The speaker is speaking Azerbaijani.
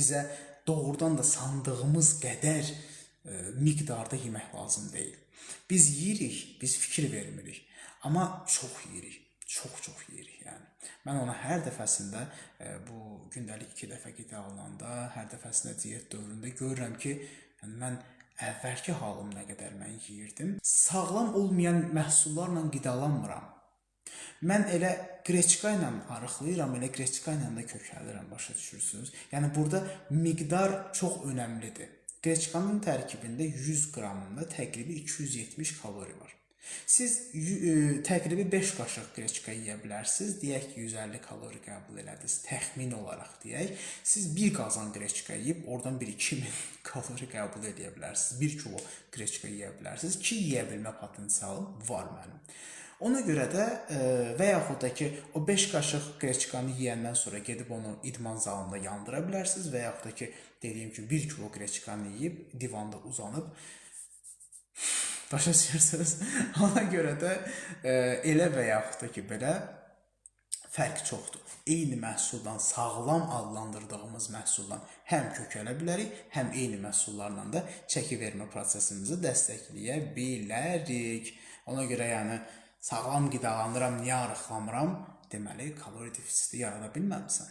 bizə doğrudan da sandığımız qədər miqdarda yemək lazım deyil. Biz yeyirik, biz fikir vermirik. Amma çox yeyirik, çox yeyirik yəni. Mən ona hər dəfəsində bu gündəlik 2 dəfə qida alanda, hər dəfəsində diyet dövründə görürəm ki, yəni mən əvvəlki halım nə qədər mən yeyirdim. Sağlam olmayan məhsullarla qidalanmıram. Mən elə qreçka ilə arıqlayıram, elə qreçka ilə də kökəlirəm, başa düşürsünüz? Yəni burada miqdar çox önəmlidir. Qreçkanın tərkibində 100 qramında təqribi 270 kalori var. Siz təqribi 5 qaşıq qreçka yeyə bilərsiniz. Deyək ki, 150 kalori qəbul elədiniz. Təxmin olaraq deyək. Siz 1 qazan qreçka yeyib, oradan bir 2000 kalori qəbul edə bilərsiniz. 1 kilo qreçka yeyə bilərsiniz ki, yeyə bilmə potensialım var mənim. Ona görə də və yaxud da ki, o 5 qaşıq qreçkanı yeyəndən sonra gedib onu idman zalında yandıra bilərsiniz və yaxud da ki, dediyim kimi 1 kilo qreçkanı yeyib divanda uzanıb başa düşürsünüz. Ona görə də elə və yaxud da ki, belə fərq çoxdur. Eyni məhsuldan, sağlam adlandırdığımız məhsuldan həm kökələ bilərik, həm eyni məhsullarla da çəki vermə prosesimizi dəstəkləyə bilərik. Ona görə yəni sağlam qidalanıram, niyə arıqlamıram? Deməli, kalori defisiti yarada bilməmisən.